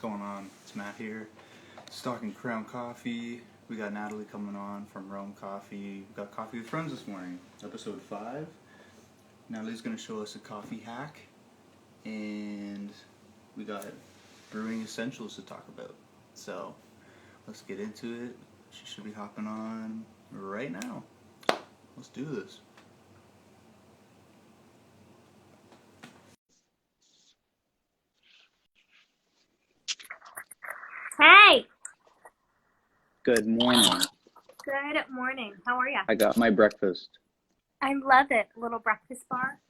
going on? It's Matt here. Stocking Crown Coffee. We got Natalie coming on from Rome Coffee. We got Coffee with Friends this morning, episode 5. Natalie's going to show us a coffee hack, and we got brewing essentials to talk about. So let's get into it. She should be hopping on right now. Let's do this. Hey! Good morning. Good morning. How are you? I got my breakfast. I love it. Little breakfast bar.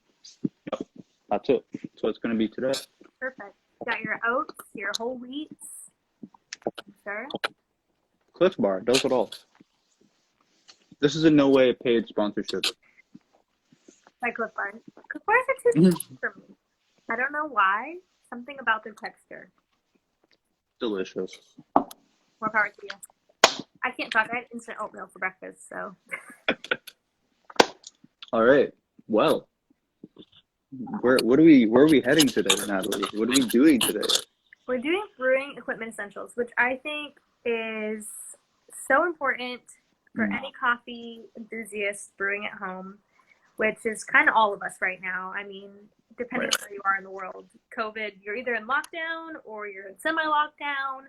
Yep, that's it. So it's going to be today. Perfect. Got your oats, your whole wheats. Sure. Cliff Bar does it all. This is in no way a paid sponsorship. My Cliff Bars. Cliff Bars are too sweet for me. I don't know why. Something about their texture. Delicious. More power to you. I can't talk. I had instant oatmeal for breakfast, so. All right. Well, where are we heading today, Natalie? What are we doing today? We're doing brewing equipment essentials, which I think is so important for any coffee enthusiast brewing at home, which is kind of all of us right now. I mean, depending on where you are in the world, COVID, you're either in lockdown or you're in semi-lockdown,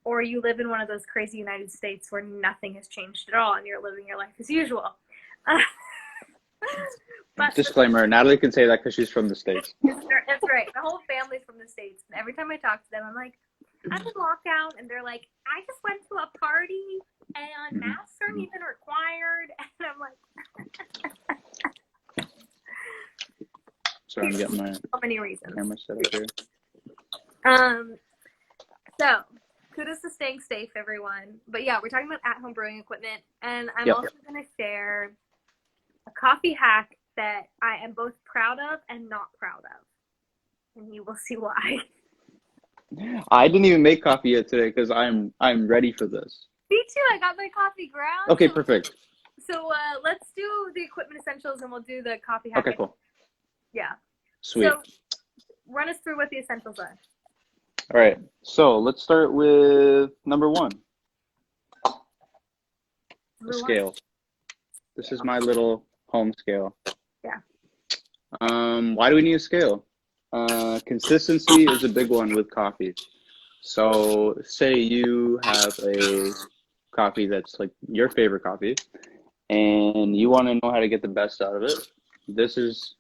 or you live in one of those crazy United States where nothing has changed at all and you're living your life as usual. But disclaimer, Natalie can say that because she's from the States. That's right. My whole family's from the States. And every time I talk to them, I'm like, I'm in lockdown. And they're like, I just went to a party and masks aren't even required. And I'm like... Sorry, I'm getting my so many reasons. camera set up here. So, kudos to staying safe, everyone. But yeah, we're talking about at-home brewing equipment. And I'm also going to share a coffee hack that I am both proud of and not proud of. And you will see why. I didn't even make coffee yet today because I'm ready for this. Me too. I got my coffee ground. Okay, perfect. So let's do the equipment essentials and we'll do the coffee hack. Okay, cool. Yeah. Sweet. So run us through what the essentials are. All right. So let's start with number 1. The scale. This is my little home scale. Yeah. Why do we need a scale? Consistency is a big one with coffee. So say you have a coffee that's like your favorite coffee and you want to know how to get the best out of it. This is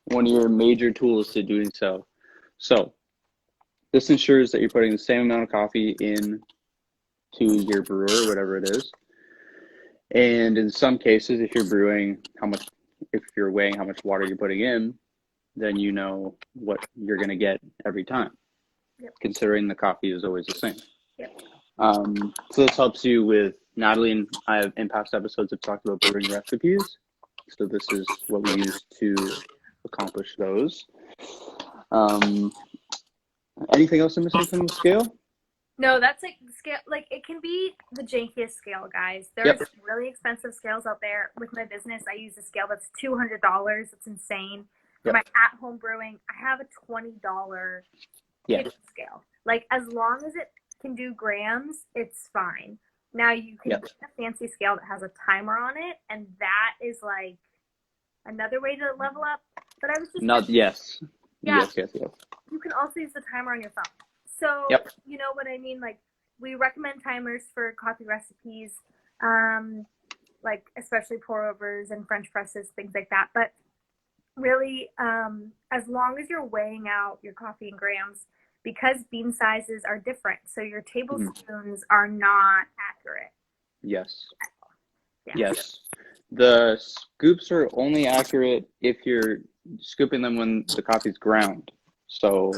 one of your major tools to doing so. So this ensures that you're putting the same amount of coffee in to your brewer, whatever it is. And in some cases, if you're weighing how much water you're putting in, then you know what you're going to get every time, considering the coffee is always the same. So this helps you with, Natalie and I have in past episodes have talked about brewing recipes. So this is what we use to accomplish those. Anything else I'm missing from the scale? No, that's like scale. Like it can be the jankiest scale, guys. There's really expensive scales out there. With my business, I use a scale that's $200. It's insane. For my at-home brewing, I have a $20 kitchen scale. Like as long as it can do grams, it's fine. Now you can get a fancy scale that has a timer on it, and that is like another way to level up. But I was just Yes. You can also use the timer on your phone. So, you know what I mean? Like, we recommend timers for coffee recipes, like especially pour-overs and French presses, things like that. But really, as long as you're weighing out your coffee in grams, because bean sizes are different, so your tablespoons are not accurate. Yes. The scoops are only accurate if you're scooping them when the coffee's ground. So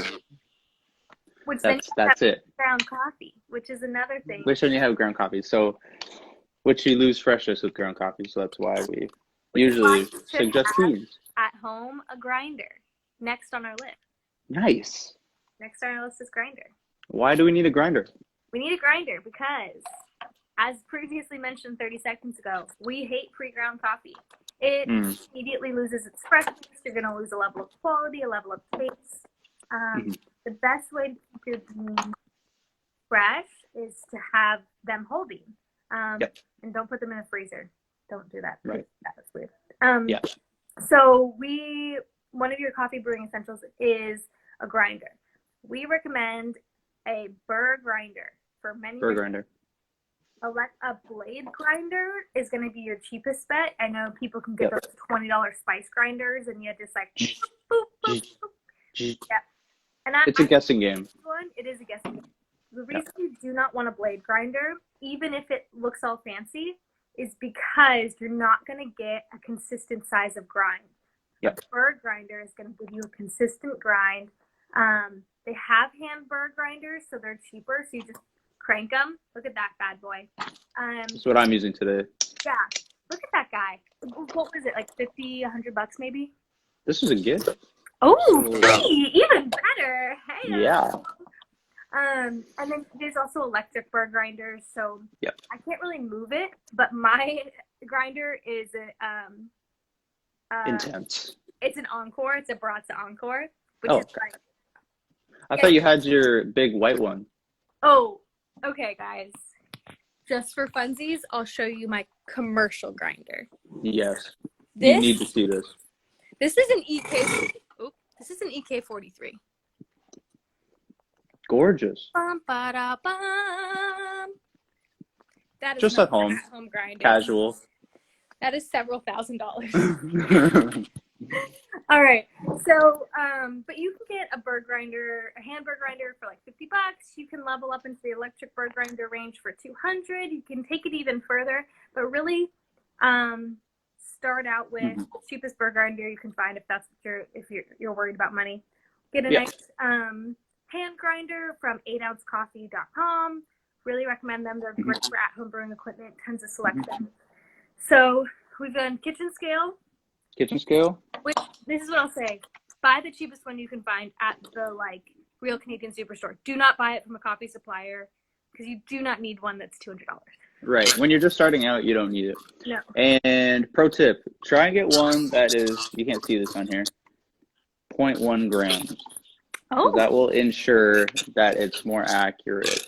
that's it. Ground coffee, which is another thing. Which then you have ground coffee. So, which you lose freshness with ground coffee. So that's why we usually suggest beans. At home, a grinder. Next on our list. Nice. Next on our list is grinder. Why do we need a grinder? We need a grinder because, as previously mentioned 30 seconds ago, we hate pre-ground coffee. It immediately loses its freshness. You're going to lose a level of quality, a level of taste. The best way to keep your beans fresh is to have them holding. Yep. And don't put them in the freezer. Don't do that. Right. That's weird. Yeah. So one of your coffee brewing essentials is a grinder. We recommend a Burr grinder for many Burr reasons. grinder. A blade grinder is going to be your cheapest bet. I know people can get Yep. those $20 spice grinders, and you just like boop, boop, boop, boop. Yeah. And It's a guessing game. It is a guessing game. The reason you do not want a blade grinder, even if it looks all fancy, is because you're not going to get a consistent size of grind. Yep. A Burr grinder is going to give you a consistent grind. They have hand Burr grinders, so they're cheaper. So you just crank them. Look at that bad boy. That's what I'm using today. Yeah. Look at that guy. What was it, like $50, $100 maybe? This was a gift. Oh, hey, even better. Hey. Yeah. And then there's also electric Burr grinders, so Yep. I can't really move it, but my grinder is Intense. it's an Encore. It's a Baratza Encore, which Oh, is like, I thought you had your big white one. oh, okay, guys. Just for funsies, I'll show you my commercial grinder. Yes. You need to This see this. this is an this is an EK43. Gorgeous. Bum, ba-da, bum. That is Just not at home. At-home grinder. Casual. That is several $1,000s. All right. So, but you can get a Burr grinder, a hand Burr grinder for like $50. You can level up into the electric Burr grinder range for $200. You can take it even further, but really, start out with the cheapest Burr grinder you can find if you're worried about money. Get a nice hand grinder from 8ouncecoffee.com. Really recommend them. They're great for at-home brewing equipment. Tons of selection. So we've done kitchen scale. Kitchen scale? Which, this is what I'll say. Buy the cheapest one you can find at the real Canadian superstore. Do not buy it from a coffee supplier because you do not need one that's $200. Right. When you're just starting out, you don't need it. No. And pro tip, try and get one that is, you can't see this on here, 0.1 grams. Oh. That will ensure that it's more accurate.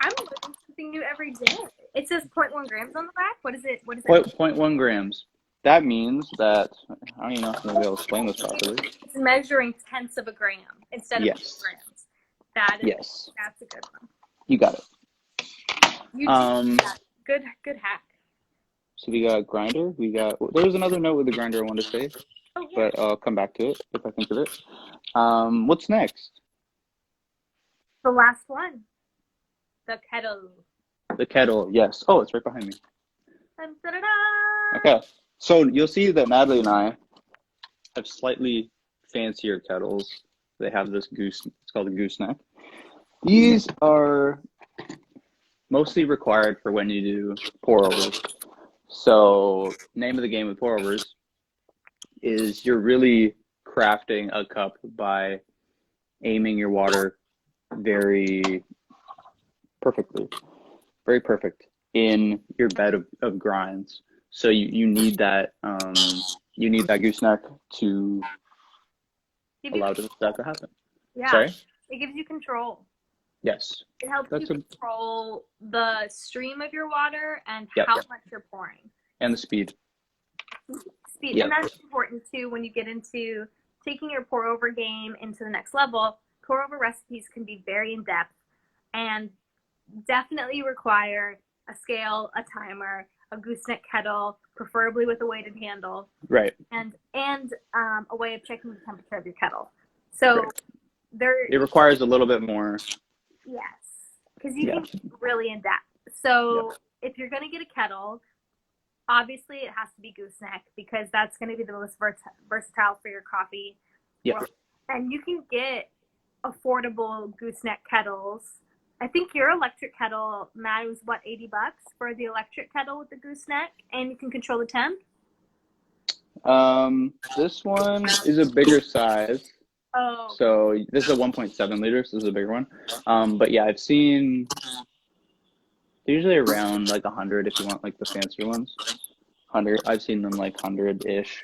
I'm learning something new every day. It says 0.1 grams on the back. What is it? What is it? 0.1 grams. That means that, I don't even know if I'm going to be able to explain this properly. It's measuring tenths of a gram instead of grams. That's a good one. You got it. You that. Good hack. So we got grinder. There was another note with the grinder I wanted to say, Oh, yeah. but I'll come back to it if I think of it. What's next? The last one. The kettle. The kettle, yes. Oh, it's right behind me. Dun, dun, dun, dun. Okay. So you'll see that Natalie and I have slightly fancier kettles. They have this it's called a gooseneck. These are mostly required for when you do pour overs. So name of the game with pour overs is you're really crafting a cup by aiming your water very perfectly, very perfect in your bed of grinds. So you need that gooseneck to allow that to happen. Yeah. Sorry? It gives you control. Yes. It helps you control the stream of your water and how much you're pouring. And the speed. Speed. Yep. And that's important too when you get into taking your pour over game into the next level. Pour over recipes can be very in depth and definitely require a scale, a timer, a gooseneck kettle, preferably with a weighted handle. Right. And a way of checking the temperature of your kettle. So it requires a little bit more. Yes, because you can get really in depth. So if you're going to get a kettle, obviously it has to be gooseneck because that's going to be the most versatile for your coffee. Yeah. And you can get affordable gooseneck kettles. I think your electric kettle, Matt, was what, $80 for the electric kettle with the gooseneck, and you can control the temp? This one is a bigger size. Oh. So this is a 1.7 liters. This is a bigger one. But yeah, I've seen usually around like 100 if you want like the fancier ones. 100. I've seen them like 100-ish.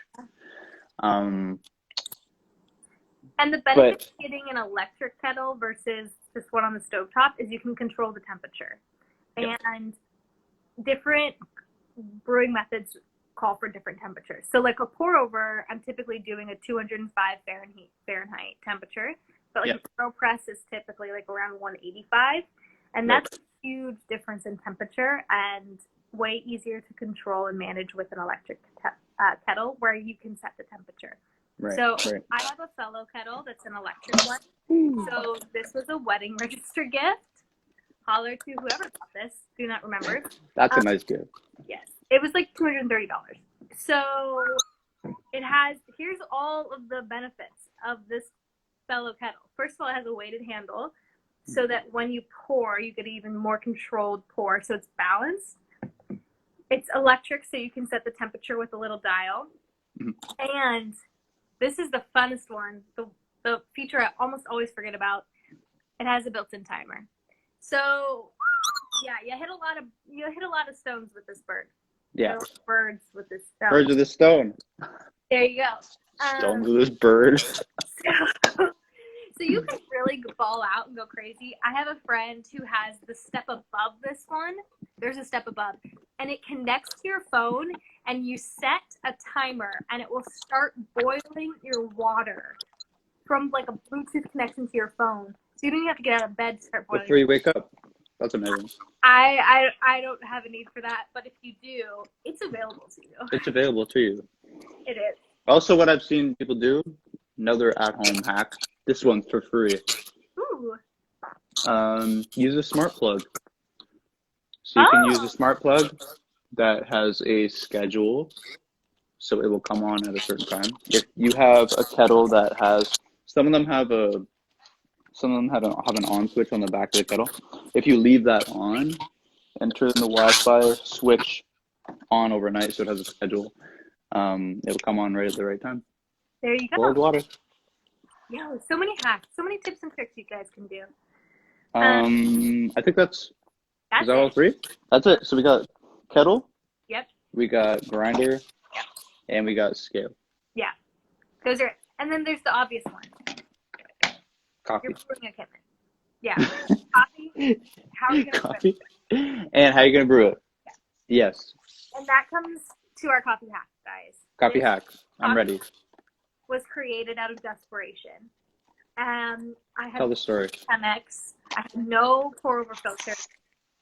And the benefit But of getting an electric kettle versus this one on the stovetop is you can control the temperature. Yep. And different brewing methods call for different temperatures. So like a pour over, I'm typically doing a 205 Fahrenheit temperature, but like Yep. a Aeropress is typically like around 185, and that's a huge difference in temperature and way easier to control and manage with an electric kettle where you can set the temperature. Right. So Right. I have a fellow kettle that's an electric one. So this was a wedding register gift. Holler to whoever got this. Do not remember. That's a nice gift. Yes. It was like $230. So it has, here's all of the benefits of this fellow kettle. First of all, it has a weighted handle so that when you pour, you get an even more controlled pour. So it's balanced. It's electric, so you can set the temperature with a little dial. And this is the funnest one. The feature I almost always forget about. It has a built-in timer. So yeah, you hit a lot of stones with this bird. Yeah. Birds with this stone. Birds of the stone. There you go. Stones with this bird. So you can really ball out and go crazy. I have a friend who has the step above this one. There's a step above. And it connects to your phone, and you set a timer, and it will start boiling your water from like a Bluetooth connection to your phone. So you don't even have to get out of bed to start boiling. Before you wake up. That's amazing. I don't have a need for that, but if you do, it's available to you. It's available to you. It is. Also, what I've seen people do, another at-home hack. This one's for free. Ooh. Use a smart plug. So you can use a smart plug that has a schedule, so it will come on at a certain time. If you have a kettle that has, some of them have an on switch on the back of the kettle. If you leave that on and turn the Wi-Fi switch on overnight, so it has a schedule, it'll come on right at the right time. There you go. Boiled water. Yeah, so many hacks, so many tips and tricks you guys can do. I think is that it. all three? That's it. So we got kettle. Yep. We got grinder. Yep. And we got scale. Yeah. Those are, and then there's the obvious one. Coffee. Your brewing equipment. Yeah. Coffee. How are you going to Coffee. And how are you going to brew it? Yeah. Yes. And that comes to our coffee hack, guys. Coffee hack. I'm ready. Was created out of desperation. I had Tell the story. Chemex. I had no pour over filter.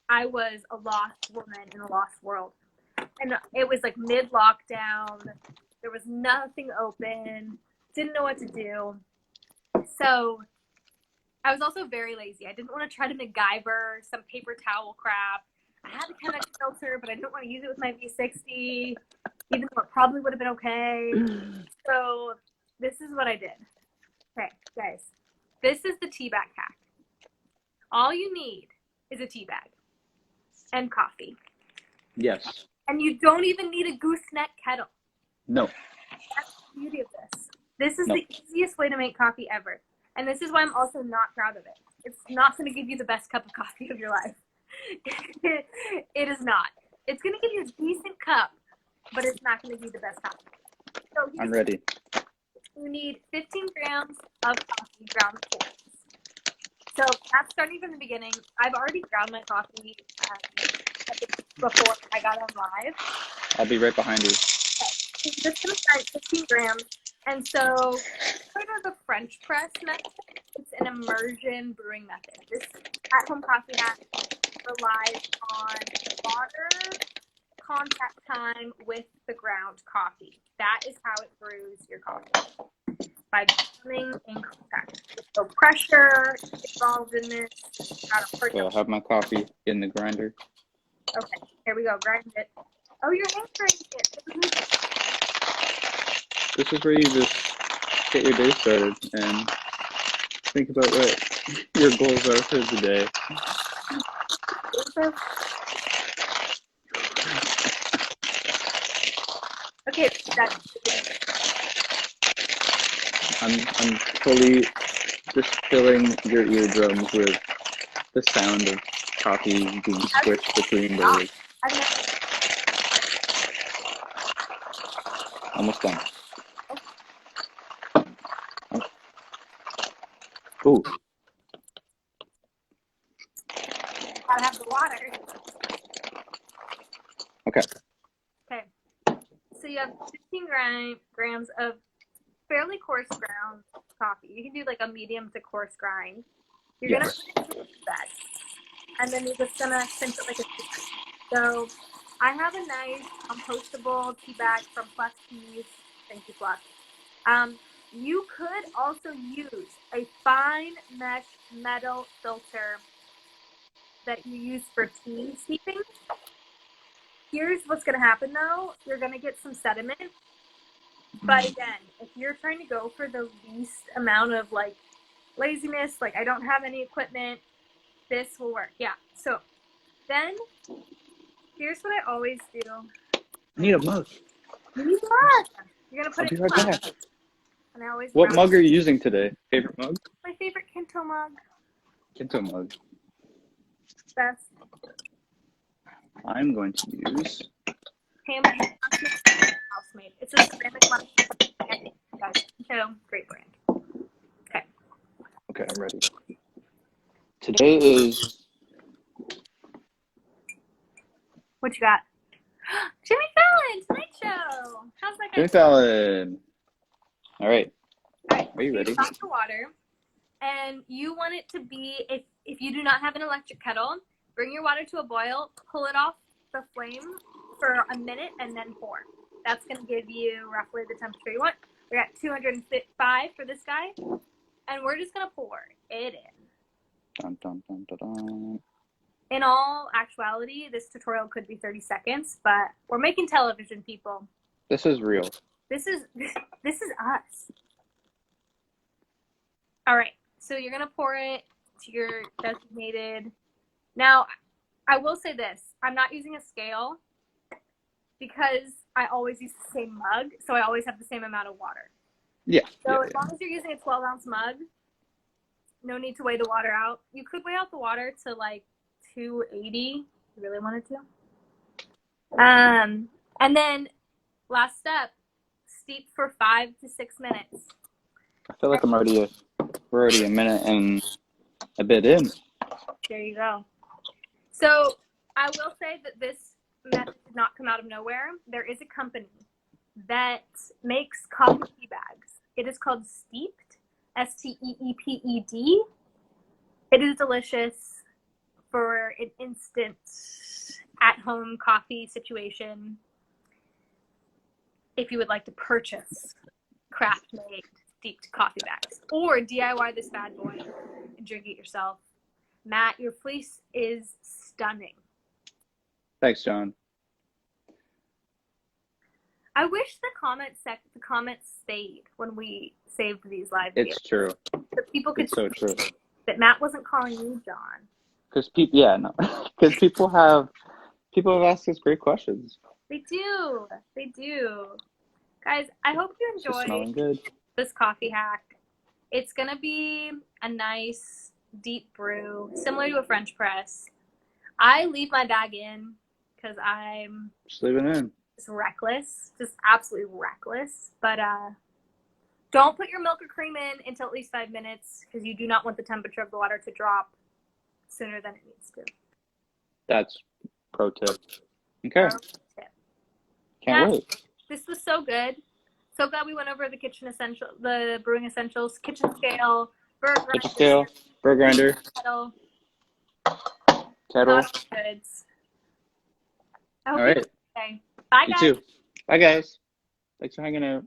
I was a lost woman in a lost world. And it was like mid-lockdown. There was nothing open. Didn't know what to do. So I was also very lazy. I didn't want to try to MacGyver some paper towel crap. I had a Chemex filter, but I didn't want to use it with my V60, even though it probably would have been okay. So this is what I did. Okay, guys. This is the tea bag hack. All you need is a tea bag and coffee. Yes. And you don't even need a gooseneck kettle. No. That's the beauty of this. This is the easiest way to make coffee ever. And this is why I'm also not proud of it. It's not going to give you the best cup of coffee of your life. It is not. It's going to give you a decent cup, but it's not going to be the best coffee. So I'm ready. You need 15 grams of coffee ground coarse. So that's starting from the beginning. I've already ground my coffee before I got on live. I'll be right behind you. Okay. So just going to start 15 grams. And so part of the French press method, it's an immersion brewing method. This at-home coffee hack relies on water contact time with the ground coffee. That is how it brews your coffee. By coming in contact. There's no pressure involved in this. So I'll have my coffee in the grinder. Okay, here we go. Grind it. Oh, your hand's grinding it. This is where you just get your day started and think about what your goals are for the day. Okay, that's I'm fully just filling your eardrums with the sound of coffee being switched between those. Almost done. Ooh. Gotta have the water. Okay. Okay. So you have 15 grams of fairly coarse ground coffee. You can do like a medium to coarse grind. You're gonna put it into a bag, and then you're just gonna cinch it like a tea bag. So I have a nice compostable tea bag from Plus Teas. Thank you, Plus. You could also use a fine mesh metal filter that you use for tea steeping. Here's what's going to happen though. You're going to get some sediment. But again, if you're trying to go for the least amount of like laziness, like I don't have any equipment, this will work. Yeah. So then here's what I always do. I need a mug. You need a mug. You're going to put I'll it be right in back. And I always What mug are you using today? Favorite mug? My favorite Kinto mug. Kinto mug. Best. I'm going to use Housemade. It's a ceramic mug. Kinto, great brand. Okay. Okay, I'm ready. Today is What you got? Jimmy Fallon, Tonight Show. How's that Jimmy going? Fallon. All right. All right. Are you ready? Stop the water, and you want it to be if you do not have an electric kettle, bring your water to a boil, pull it off the flame for a minute, and then pour. That's going to give you roughly the temperature you want. We're at 205 for this guy, and we're just going to pour it in. Dun, dun, dun, dun, dun. In all actuality, this tutorial could be 30 seconds, but we're making television, people. This is real. This is us. All right, so you're gonna pour it to your designated. Now, I will say this: I'm not using a scale because I always use the same mug, so I always have the same amount of water. Yeah. So as long as you're using a 12-ounce mug, no need to weigh the water out. You could weigh out the water to like 280 if you really wanted to. And then last step, steep for 5 to 6 minutes. I feel like we're already a minute and a bit in. There you go. So I will say that this method did not come out of nowhere. There is a company that makes coffee tea bags. It is called Steeped, Steeped. It is delicious for an instant at-home coffee situation. If you would like to purchase craft-made steeped coffee bags or DIY this bad boy and drink it yourself. Matt, your fleece is stunning. Thanks, John. I wish the comments stayed when we saved these live videos. It's true. So people could It's so true. that Matt wasn't calling you John. Because people have asked us great questions. They do. Guys, I hope you It's smelling enjoyed good. this coffee hack. It's going to be a nice deep brew, similar to a French press. I leave my bag in because I'm Just leave it in. just reckless, just absolutely reckless. But don't put your milk or cream in until at least 5 minutes because you do not want the temperature of the water to drop sooner than it needs to. That's pro tip. Okay. Pro tip. Can't wait. This was so good. So glad we went over the brewing essentials, kitchen scale, Burr grinder, Kitchen scale, Burr grinder, kettle. kettle. Goods. I hope All right. you okay. Bye, You guys. too. Bye, guys. Thanks for hanging out.